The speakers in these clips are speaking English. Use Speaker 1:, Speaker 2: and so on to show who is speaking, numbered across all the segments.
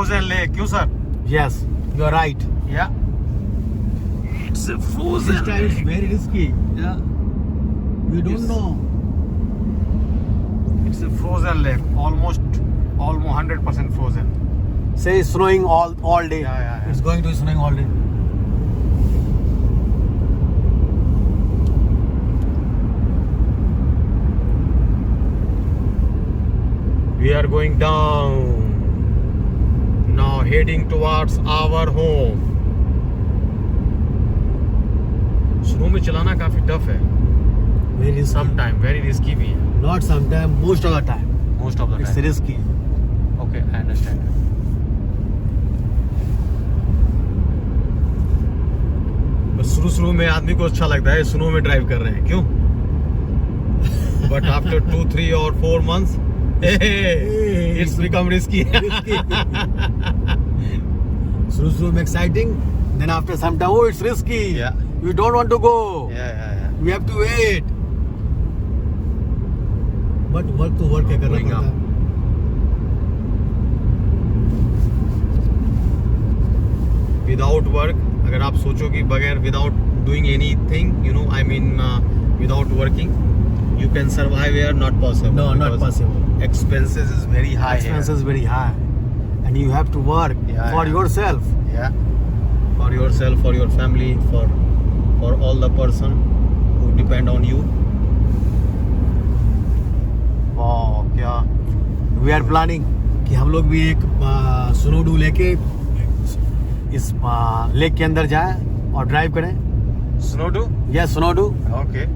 Speaker 1: frozen lake, क्यों sir?
Speaker 2: Yes, you are right.
Speaker 1: Yeah. It's a frozen.
Speaker 2: This time it's very risky.
Speaker 1: Yeah.
Speaker 2: You don't
Speaker 1: Yes.
Speaker 2: know.
Speaker 1: It's a frozen lake, almost 100% frozen.
Speaker 2: Say it's snowing all day.
Speaker 1: Yeah.
Speaker 2: It's going to be snowing all day.
Speaker 1: We are going down. Now heading towards our home. Snow में चलाना काफी tough है.
Speaker 2: Very risky.
Speaker 1: Sometime very risky भी है.
Speaker 2: Not sometime, most of the time.
Speaker 1: Most of the
Speaker 2: It's
Speaker 1: time.
Speaker 2: risky.
Speaker 1: Okay, I understand. शुरू में आदमी को अच्छा लगता है स्नो में ड्राइव कर रहे हैं क्यों बट आफ्टर 2, 3 और 4 months it's become risky.
Speaker 2: Slow में exciting, then after some time, oh, it's risky.
Speaker 1: Yeah.
Speaker 2: You don't want to go.
Speaker 1: Yeah.
Speaker 2: We have to wait. But work to work है करना
Speaker 1: Going
Speaker 2: पड़ता
Speaker 1: up.
Speaker 2: है.
Speaker 1: Without work, अगर आप सोचो कि बगैर without doing anything, I mean without working, you can survive here, not possible.
Speaker 2: No, not
Speaker 1: Because
Speaker 2: possible.
Speaker 1: Expenses is very high.
Speaker 2: Expenses very high, and you have to work for yourself.
Speaker 1: Yeah. For yourself, for your family, for all the person who depend on you.
Speaker 2: Wow, क्या? We are planning कि हम लोग भी एक स्नोडू लेके इस lake के अंदर जाएं और ड्राइव करें.
Speaker 1: Snowdo?
Speaker 2: Yes, स्नोडू.
Speaker 1: Okay.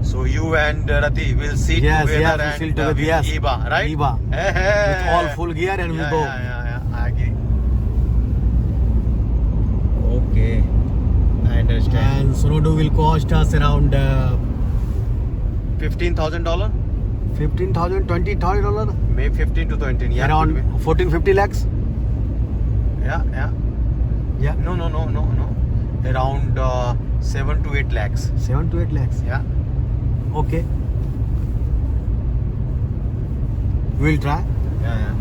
Speaker 1: So you and Rati will sit
Speaker 2: Yes,
Speaker 1: together
Speaker 2: we'll
Speaker 1: and
Speaker 2: sit together,
Speaker 1: with
Speaker 2: yes.
Speaker 1: Eba, right?
Speaker 2: Eba. With all full gear and we go.
Speaker 1: Yeah. I agree. Okay. I understand.
Speaker 2: And Snowdo will cost us around
Speaker 1: $15,000?
Speaker 2: $15,000, $20,000,
Speaker 1: Maybe 15 to 20. Yeah.
Speaker 2: around
Speaker 1: could be.
Speaker 2: 14-15 lakhs.
Speaker 1: Yeah.
Speaker 2: Yeah,
Speaker 1: No. Around 7 to 8 lakhs.
Speaker 2: 7 to 8 lakhs.
Speaker 1: Yeah.
Speaker 2: Okay, we'll try.
Speaker 1: Yeah.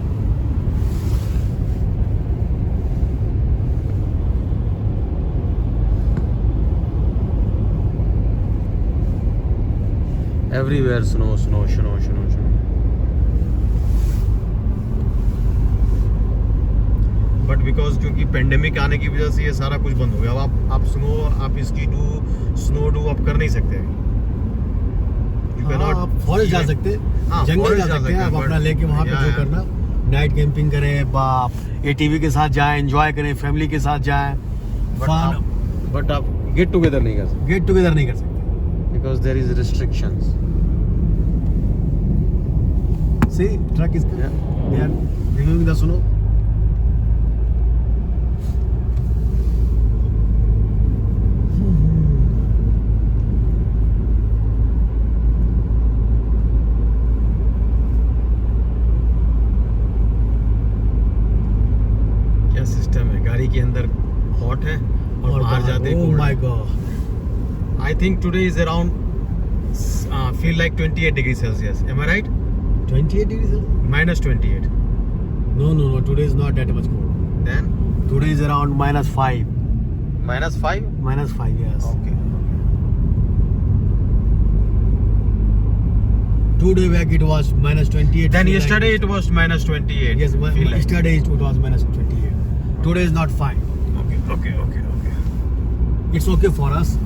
Speaker 1: Everywhere snow. But because क्योंकि pandemic आने की वजह से ये सारा कुछ बंद हो गया. अब आप स्नो डू आप कर नहीं सकते.
Speaker 2: आप फॉरेस्ट जा सकते हैं, जंगल जा सकते हैं, आप अपना लेके वहाँ पे जो करना, नाइट कैंपिंग करें, बाप एटीवी के साथ जाएं, एंजॉय करें, फैमिली के साथ जाएं.
Speaker 1: बट आप गेट टुगेदर नहीं कर सकते.
Speaker 2: गेट टुगेदर नहीं कर सकते.
Speaker 1: Because there is restrictions.
Speaker 2: See, truck is coming. They are removing the snow.
Speaker 1: क्या सिस्टम है. गाड़ी के अंदर हॉट है और बाहर जाते
Speaker 2: Oh my God.
Speaker 1: I think today is around feel like 28 degrees Celsius. Am I right?
Speaker 2: 28 degrees?
Speaker 1: Minus 28.
Speaker 2: No. Today is not that much cold.
Speaker 1: Then
Speaker 2: Today is around -5.
Speaker 1: minus 5?
Speaker 2: -5, yes.
Speaker 1: Okay.
Speaker 2: 2 days back it was -28.
Speaker 1: Then yesterday it was minus 28.
Speaker 2: Yes,
Speaker 1: Feel like.
Speaker 2: yesterday it was -28. Today is not fine.
Speaker 1: Okay.
Speaker 2: It's okay for us.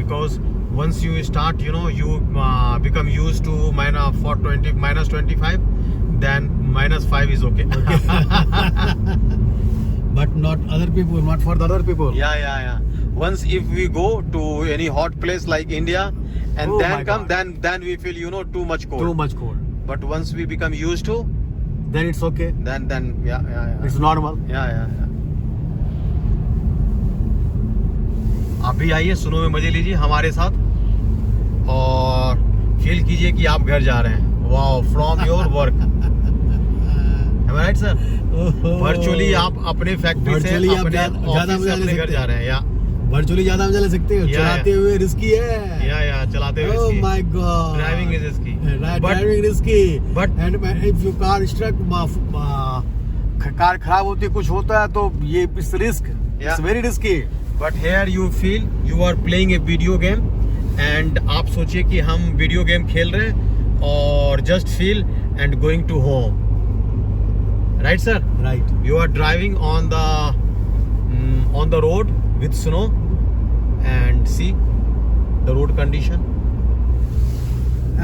Speaker 1: Because once you start, you become used to minus 25, then -5 is okay.
Speaker 2: But not other people, not for the other people.
Speaker 1: Yeah. Once if we go to any hot place like India and
Speaker 2: Oh
Speaker 1: then
Speaker 2: my
Speaker 1: come,
Speaker 2: God.
Speaker 1: then we feel too much cold.
Speaker 2: Too much cold.
Speaker 1: But once we become used to,
Speaker 2: Then it's okay.
Speaker 1: then yeah.
Speaker 2: It's normal.
Speaker 1: Yeah. आप भी आइए, snow में मजे लीजिए हमारे साथ और feel कीजिए कि आप घर जा रहे हैं. Wow, from your work. Am I right, sir? Virtually आप अपने फैक्ट्री से अपने ऑफिस से अपने घर जा रहे हैं. या
Speaker 2: वर्चुअली ज्यादा मजा ले सकते हो,
Speaker 1: Yeah,
Speaker 2: चलाते
Speaker 1: yeah.
Speaker 2: हुए रिस्की है।
Speaker 1: या चलाते हुए
Speaker 2: Oh
Speaker 1: इसकी
Speaker 2: my God.
Speaker 1: ड्राइविंग इज इसकी
Speaker 2: Driving risky.
Speaker 1: but-
Speaker 2: And if your car struck, car खराब होती है, कुछ होता है तो ये it's risk, it's very risky.
Speaker 1: But here you feel you are playing a video game and आप सोचिए कि हम वीडियो गेम खेल रहे हैं और just feel and going to home, right sir?
Speaker 2: Right.
Speaker 1: You are driving on the road with snow and see the road condition.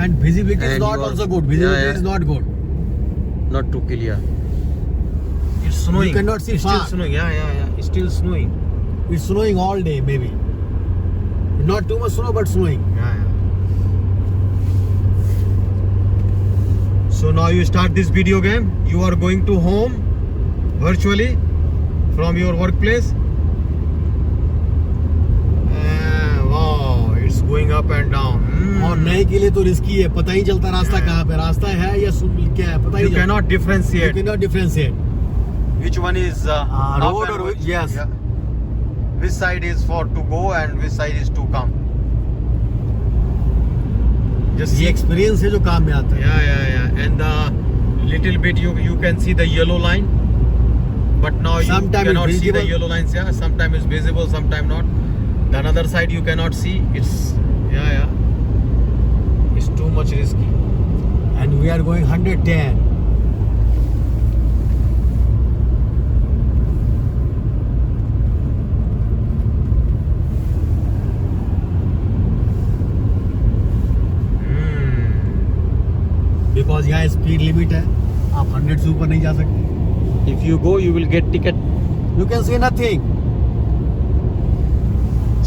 Speaker 2: And visibility is
Speaker 1: And
Speaker 2: not
Speaker 1: you are-
Speaker 2: also good. Visibility
Speaker 1: Yeah, yeah.
Speaker 2: is not good.
Speaker 1: Not too clear. It's snowing.
Speaker 2: You cannot see
Speaker 1: It's
Speaker 2: far.
Speaker 1: still snowing. Yeah. It's still snowing.
Speaker 2: It's snowing all day, maybe. Not too much snow, but snowing.
Speaker 1: Yeah. So now you start this video game. You are going to home virtually from your workplace. Wow, it's going up and down.
Speaker 2: और नए के लिए तो risky है, पता ही चलता रास्ता कहाँ पे, रास्ता है या क्या है, पता ही
Speaker 1: You
Speaker 2: नहीं
Speaker 1: cannot
Speaker 2: चलता। You
Speaker 1: differentiate
Speaker 2: cannot differentiate.
Speaker 1: which one is up
Speaker 2: road
Speaker 1: and
Speaker 2: or
Speaker 1: which-
Speaker 2: yes.
Speaker 1: yeah. Which side is for to go and which side is to come. Just
Speaker 2: ये
Speaker 1: see.
Speaker 2: एक्सपीरियंस है जो काम में आता है।
Speaker 1: Yeah. And the little bit you can see the yellow line, but now you
Speaker 2: Sometime
Speaker 1: cannot
Speaker 2: it's
Speaker 1: see the
Speaker 2: visible.
Speaker 1: yellow lines. Yeah, sometimes it's visible, sometimes not. The another side you cannot see. It's it's too much risky.
Speaker 2: And we are going 110. Because यहाँ speed limit है, आप 100 से ऊपर नहीं जा सकते।
Speaker 1: If you go, you will get ticket.
Speaker 2: You can see nothing.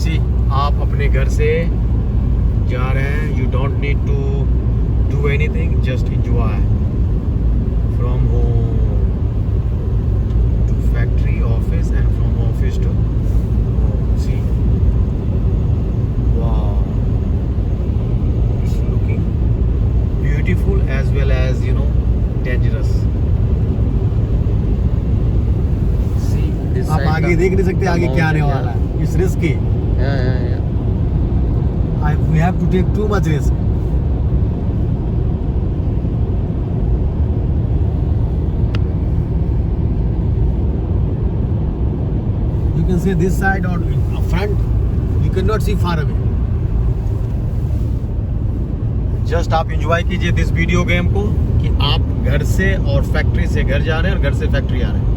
Speaker 1: See, आप अपने घर से जा रहे हैं. You don't need to do anything. Just enjoy. From home to factory, office, and from office to home. See, wow, it's looking beautiful as well as dangerous. See, this
Speaker 2: आप
Speaker 1: side
Speaker 2: आगे
Speaker 1: का-
Speaker 2: देख नहीं सकते आगे क्या आने
Speaker 1: mountain,
Speaker 2: वाला है। It's risky.
Speaker 1: Yeah.
Speaker 2: We have to take too much risk. You can see this side or front. You cannot see far away.
Speaker 1: Just आप एंजॉय कीजिए दिस वीडियो गेम को कि आप घर से और फैक्ट्री से घर जा रहे हैं और घर से फैक्ट्री आ रहे हैं.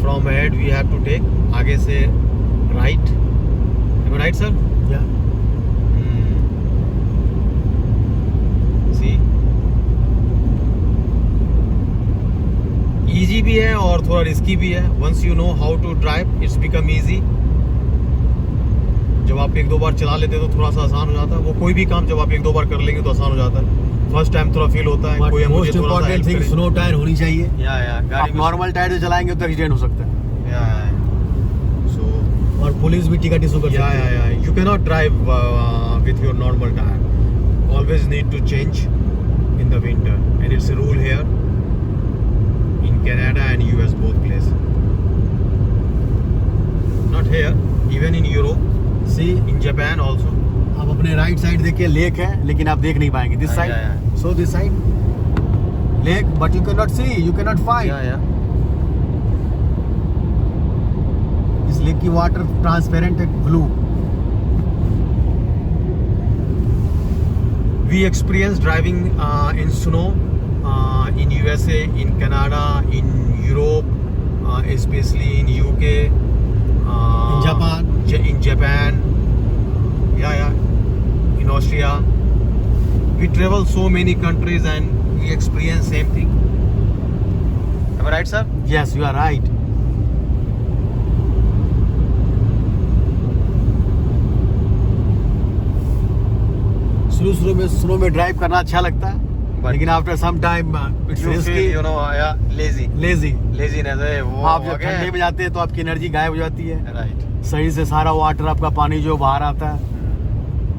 Speaker 1: From head we have to take आगे से right. Right sir?
Speaker 2: Yeah.
Speaker 1: See easy भी है और थोड़ा रिस्की भी है. Once you know how to drive it's become easy. जब आप एक दो बार चला लेते हैं तो थोड़ा सा आसान हो जाता है. वो कोई भी काम जब आप एक दो बार कर लेंगे तो आसान हो जाता है. फर्स्ट टाइम थोड़ा फील होता है.
Speaker 2: But
Speaker 1: कोई मुझे
Speaker 2: most
Speaker 1: थोड़ा सा
Speaker 2: important
Speaker 1: हेल्प
Speaker 2: thing,
Speaker 1: करे.
Speaker 2: स्नो टायर होनी चाहिए।
Speaker 1: या गाड़ी
Speaker 2: आप नॉर्मल टायर से चलाएंगे तो एक्सीडेंट हो सकता है।
Speaker 1: सो
Speaker 2: और पुलिस भी टिकट इशू कर सकती है।
Speaker 1: you cannot drive with your normal tire. Always need to change in the winter, and it's a rule here in Canada and US both places. Not here, even in Europe,
Speaker 2: See,
Speaker 1: in Japan also.
Speaker 2: आप अपने right side देखिए, lake है लेकिन आप देख नहीं पाएंगे। This
Speaker 1: Yeah,
Speaker 2: side, so this side lake, but you can not see, you can not find. इस लेक की वाटर ट्रांसपेरेंट है, blue.
Speaker 1: We experienced driving in snow in USA, in Canada, in Europe, especially in UK,
Speaker 2: In Japan.
Speaker 1: in Japan, in Austria. We travel so many countries and we experience same thing. Am I right, sir?
Speaker 2: Yes, you are right. शुरू में snow में drive करना अच्छा लगता है,
Speaker 1: But
Speaker 2: लेकिन after some time it's
Speaker 1: You
Speaker 2: risky,
Speaker 1: feel, lazy.
Speaker 2: Lazy.
Speaker 1: Laziness. वो
Speaker 2: आप जब
Speaker 1: हो गया
Speaker 2: ठंडे में जाते हैं तो आपकी एनर्जी गायब हो जाती है,
Speaker 1: Right.
Speaker 2: सही से सारा वाटर, आपका पानी जो बाहर आता है,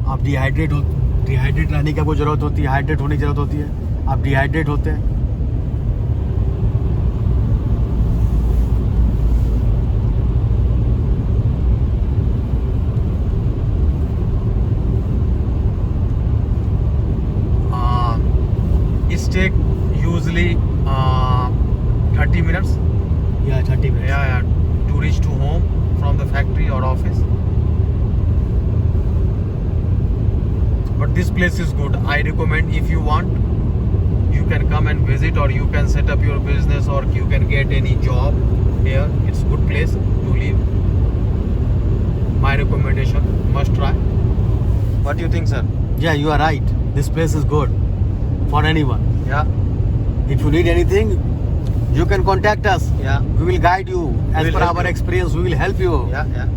Speaker 2: आप डिहाइड्रेट रहने की आपको जरूरत होती है, हाइड्रेट होने की जरूरत होती है, आप डिहाइड्रेट होते हैं। 20 minutes.
Speaker 1: Yeah, to reach to home from the factory or office. But this place is good. I recommend, if you want, you can come and visit, or you can set up your business, or you can get any job here. It's good place to live. My recommendation, must try. What do you think, sir?
Speaker 2: Yeah, you are right. This place is good for anyone.
Speaker 1: Yeah.
Speaker 2: If you need anything, you can contact us.
Speaker 1: Yeah.
Speaker 2: We will guide you as
Speaker 1: We will
Speaker 2: per
Speaker 1: help
Speaker 2: our
Speaker 1: you.
Speaker 2: experience. We will help you.
Speaker 1: Yeah.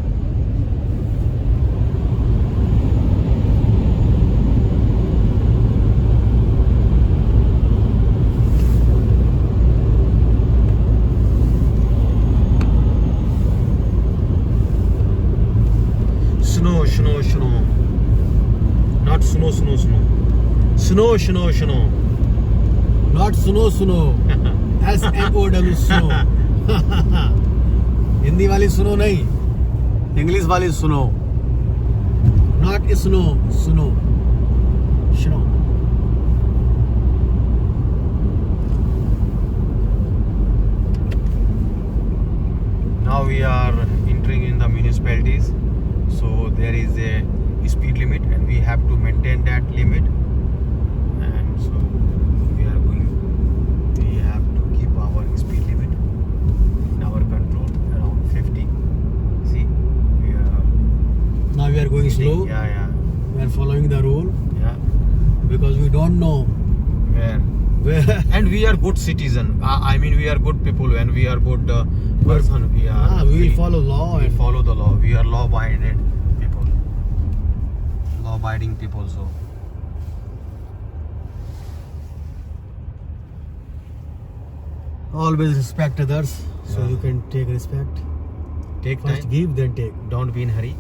Speaker 1: Snow. Not snow. Snow.
Speaker 2: Not snow. SNOW snow. Hindi वाली सुनो नहीं, English वाली सुनो. Not snow. Snow.
Speaker 1: Now we are entering in the municipalities, so there is a speed limit and we have to maintain that limit, and so we have to keep our speed limit in our control around 50. See,
Speaker 2: Now we are going slow.
Speaker 1: Yeah,
Speaker 2: We are following the rule because we don't know
Speaker 1: where. And we are good citizen. I mean, we are good people, and we are good person. We
Speaker 2: will follow law.
Speaker 1: We
Speaker 2: And
Speaker 1: follow the law. We are law-abiding people. Law-abiding people. So
Speaker 2: always respect others, so
Speaker 1: Yeah.
Speaker 2: you can take respect.
Speaker 1: take
Speaker 2: First
Speaker 1: time.
Speaker 2: give, then take.
Speaker 1: Don't be in hurry.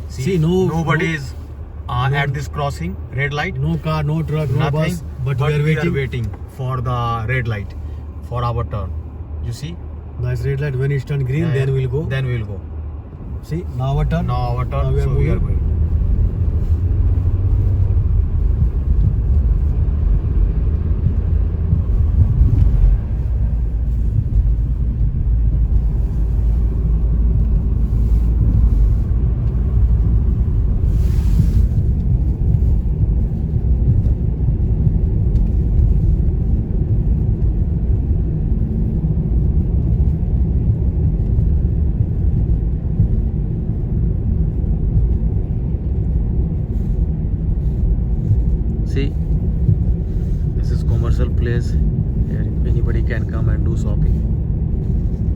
Speaker 2: See,
Speaker 1: nobody is at this crossing. Red light.
Speaker 2: No car, no truck, no
Speaker 1: Nothing.
Speaker 2: bus. But we are waiting.
Speaker 1: For the red light for our turn. You see?
Speaker 2: Nice red light. When it's turned green,
Speaker 1: Yeah,
Speaker 2: then we'll go.
Speaker 1: Then we'll go.
Speaker 2: See, now our turn.
Speaker 1: Now our turn.
Speaker 2: Now
Speaker 1: So we are
Speaker 2: moving.
Speaker 1: going. See, this is commercial place. Here anybody can come and do shopping.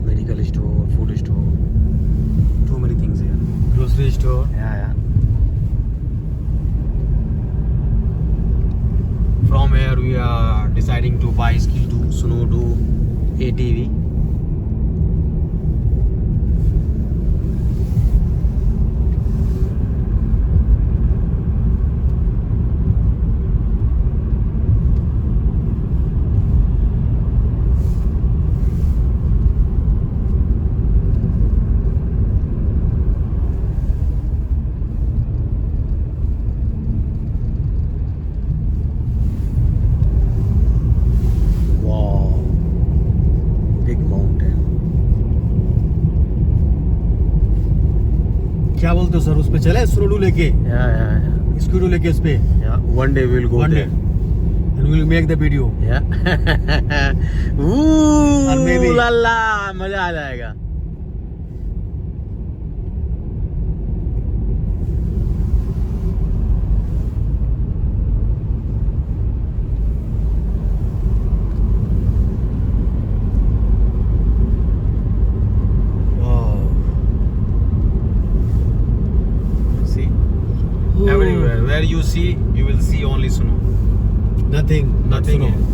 Speaker 1: Medical store, food store, too many things here.
Speaker 2: Grocery store.
Speaker 1: Yeah. From here we are deciding to buy ski to snow to ATV.
Speaker 2: क्या बोलते हो sir, उस पे चले स्नोडू लेके,
Speaker 1: Yeah.
Speaker 2: स्कूडू लेके उस पे.
Speaker 1: One day we'll go
Speaker 2: One day.
Speaker 1: there.
Speaker 2: And we'll make the video.
Speaker 1: Yeah.
Speaker 2: Or maybe-
Speaker 1: ला ला, मजा आ जाएगा. Wow. See, everywhere where you see, you will see only snow.
Speaker 2: Nothing.
Speaker 1: Nothing
Speaker 2: Snow.
Speaker 1: here.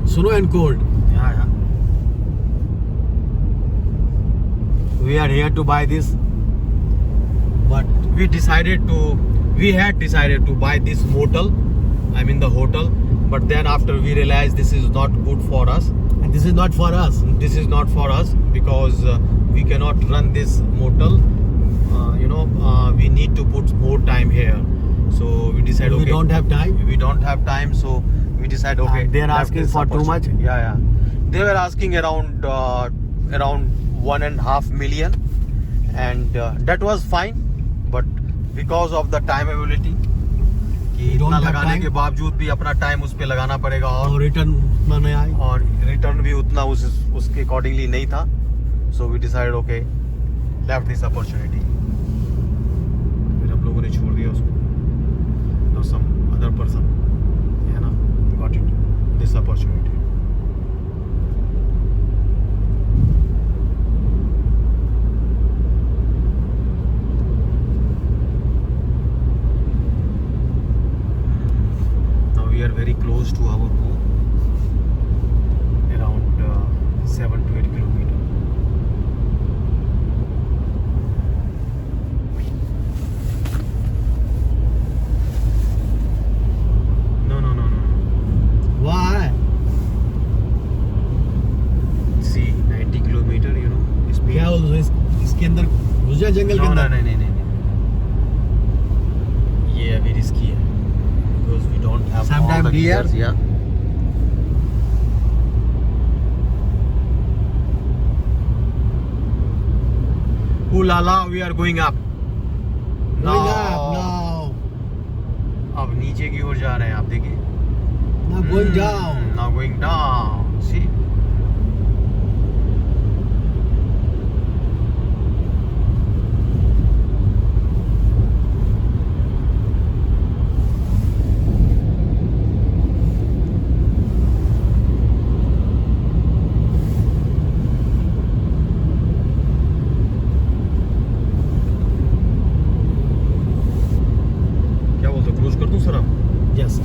Speaker 2: Snow and cold.
Speaker 1: Yeah.
Speaker 2: We are here to buy this, but
Speaker 1: We had decided to buy this motel. I mean the hotel. But then after we realized this is not good for us.
Speaker 2: This is not for us.
Speaker 1: This is not for us because we cannot run this motel. We need to put more time here. So we decide, okay,
Speaker 2: We don't have time.
Speaker 1: we don't have time, so we decide, okay,
Speaker 2: They are
Speaker 1: left
Speaker 2: asking
Speaker 1: this
Speaker 2: for too much.
Speaker 1: opportunity. Yeah. They were asking around 1.5 million, and that was fine, but because of the time availability, कि
Speaker 2: We don't
Speaker 1: इतना
Speaker 2: have
Speaker 1: लगाने
Speaker 2: time.
Speaker 1: के बावजूद भी अपना time उस पे लगाना पड़ेगा,
Speaker 2: और रिटर्न उतना नहीं आई.
Speaker 1: और रिटर्न भी उतना उसके अकॉर्डिंगली नहीं था. So we decide, okay, left this opportunity. फिर हम लोगों ने छोड़ दिया उसको. Now some other person, got it, this opportunity. Now we are very close to our home, around 7 to 8 kilometers. No.
Speaker 2: Why?
Speaker 1: See, 90 kilometer, speed.
Speaker 2: क्या इसके अंदर घुस जाए जंगल के
Speaker 1: No.
Speaker 2: अंदर.
Speaker 1: ये अभी रिस्की है because we don't have
Speaker 2: Sometime
Speaker 1: all the
Speaker 2: deer.
Speaker 1: gears, yeah. Ooh la la, we are going up.
Speaker 2: Going up now.
Speaker 1: अब नीचे की ओर जा रहे हैं, आप देखिए.
Speaker 2: Now going down.
Speaker 1: Now going down. See? क्या बोलते हो, क्रूज कर दूं सर अब?
Speaker 2: Yes.